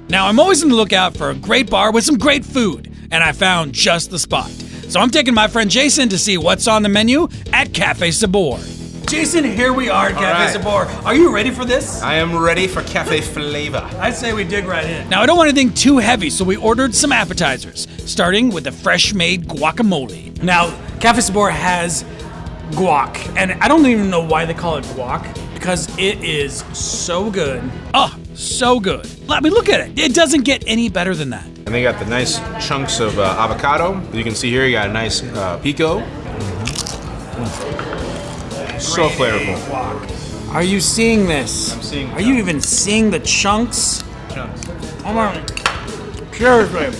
Now, I'm always on the lookout for a great bar with some great food, and I found just the spot. So I'm taking my friend Jason to see what's on the menu at Cafe Sabor. Jason, here we are at Cafe Sabor. Are you ready for this? I am ready for cafe flavor. I'd say we dig right in. Now, I don't want anything too heavy, so we ordered some appetizers, starting with the fresh-made guacamole. Now, Cafe Sabor has guac, and I don't even know why they call it guac, because it is so good. Oh, so good. I mean, look at it. It doesn't get any better than that. And they got the nice chunks of avocado. You can see here, you got a nice pico. So flavorful. Guac. Are you seeing this? I'm seeing. Are you even seeing the chunks? Oh my, seriously.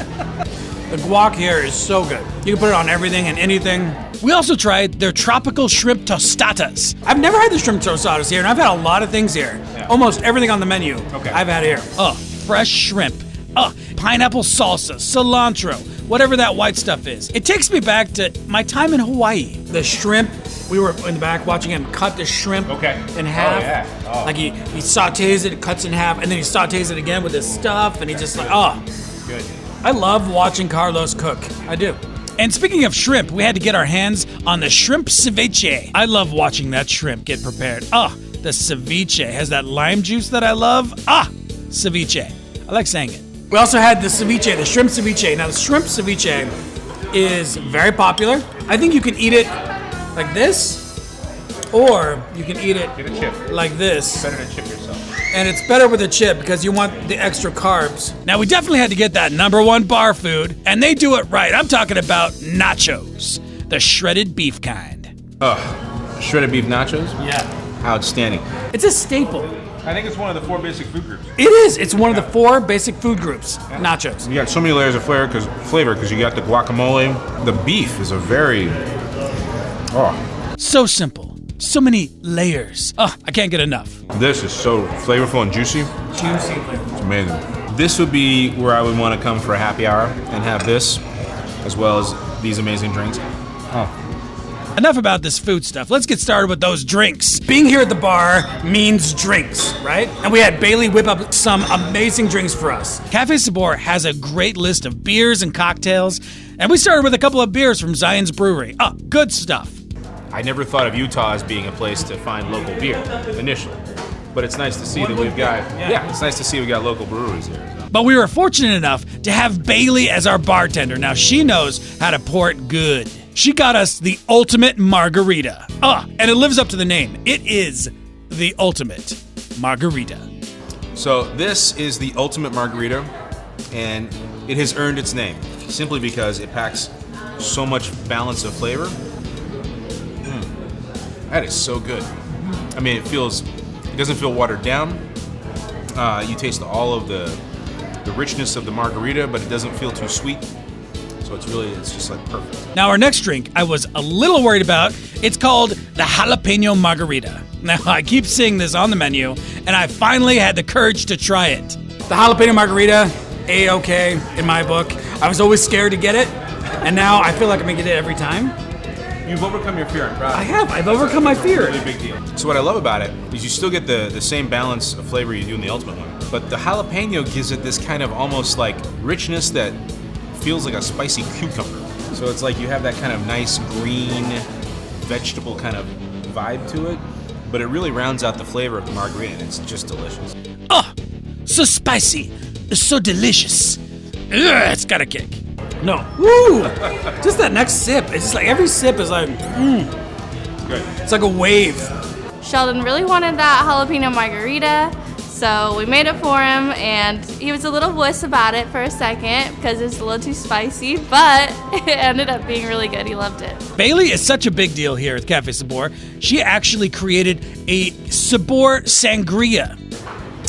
The guac here is so good. You can put it on everything and anything. We also tried their tropical shrimp tostatas. I've never had the shrimp tostatas here, and I've had a lot of things here. Yeah. Almost everything on the menu I've had here. Fresh shrimp. Pineapple salsa, cilantro, whatever that white stuff is. It takes me back to my time in Hawaii. The shrimp, we were in the back watching him cut the shrimp in half. Like he sautés it, cuts it in half, and then he sautés it again with his stuff, and he just like, Good. I love watching Carlos cook. I do. And speaking of shrimp, we had to get our hands on the shrimp ceviche. I love watching that shrimp get prepared. The ceviche has that lime juice that I love. Ceviche. I like saying it. We also had the ceviche, the shrimp ceviche. Now, the shrimp ceviche is very popular. I think you can eat it like this, or you can eat it like this. It's better to chip yourself. And it's better with a chip because you want the extra carbs. Now, we definitely had to get that #1 bar food, and they do it right. I'm talking about nachos, the shredded beef kind. Shredded beef nachos? Yeah. Outstanding. It's a staple. I think it's one of the 4 basic food groups. It is. It's one of the 4 basic food groups, nachos. You got so many layers of flavor because you got the guacamole. The beef is a very... So simple. So many layers. I can't get enough. This is so flavorful and juicy. Juicy. It's amazing. This would be where I would want to come for a happy hour and have this, as well as these amazing drinks. Enough about this food stuff. Let's get started with those drinks. Being here at the bar means drinks, right? And we had Bailey whip up some amazing drinks for us. Cafe Sabor has a great list of beers and cocktails, and we started with a couple of beers from Zion's Brewery. Good stuff. I never thought of Utah as being a place to find local beer initially, but it's nice to see that we've got. It's nice to see we got local breweries here. So. But we were fortunate enough to have Bailey as our bartender. Now she knows how to pour it good. She got us the ultimate margarita. And it lives up to the name. It is the ultimate margarita. So this is the ultimate margarita, and it has earned its name simply because it packs so much balance of flavor. That is so good. I mean, it doesn't feel watered down. You taste all of the richness of the margarita, but it doesn't feel too sweet. So it's just like perfect. Now, our next drink I was a little worried about. It's called the Jalapeno Margarita. Now, I keep seeing this on the menu, and I finally had the courage to try it. The Jalapeno Margarita, A-okay in my book. I was always scared to get it, and now I feel like I'm gonna get it every time. You've overcome your fear, I'm proud. I have. I've overcome my fear. It's a really big deal. So what I love about it is you still get the same balance of flavor you do in the ultimate one, but the jalapeno gives it this kind of almost like richness that feels like a spicy cucumber. So it's like you have that kind of nice green vegetable kind of vibe to it, but it really rounds out the flavor of the margarita, and it's just delicious. So spicy. So delicious. It's got a kick. No. Woo! Just that next sip. It's just like every sip is like, It's good. It's like a wave. Sheldon really wanted that jalapeno margarita, so we made it for him, and he was a little wuss about it for a second because it's a little too spicy, but it ended up being really good. He loved it. Bailey is such a big deal here at Cafe Sabor. She actually created a Sabor Sangria.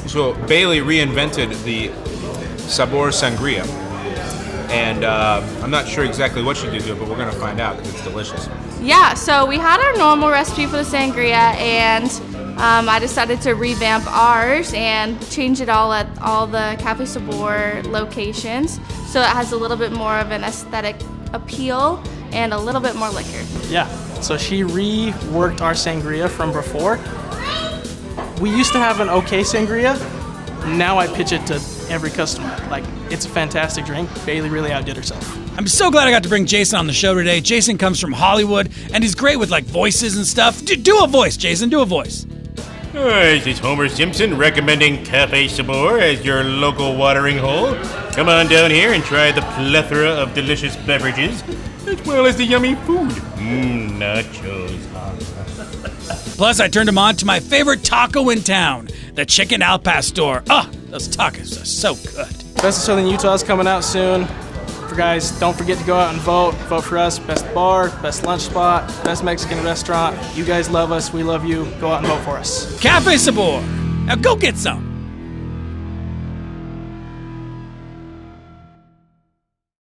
So Bailey reinvented the Sabor Sangria. And I'm not sure exactly what she did to it, but we're going to find out because it's delicious. Yeah, so we had our normal recipe for the sangria, and I decided to revamp ours and change it all at all the Cafe Sabor locations, so it has a little bit more of an aesthetic appeal and a little bit more liquor. Yeah, so she reworked our sangria from before. We used to have an okay sangria. Now I pitch it to every customer. Like, it's a fantastic drink. Bailey really outdid herself. I'm so glad I got to bring Jason on the show today. Jason comes from Hollywood, and he's great with like voices and stuff. Do a voice, Jason. Do a voice. Hi, this is Homer Simpson recommending Cafe Sabor as your local watering hole. Come on down here and try the plethora of delicious beverages, as well as the yummy food. Nachos. Plus, I turned him on to my favorite taco in town, the Chicken Al Pastor. Oh, those tacos are so good. Best of Southern Utah is coming out soon. For guys, don't forget to go out and vote. Vote for us. Best bar, best lunch spot, best Mexican restaurant. You guys love us. We love you. Go out and vote for us. Cafe Sabor. Now go get some.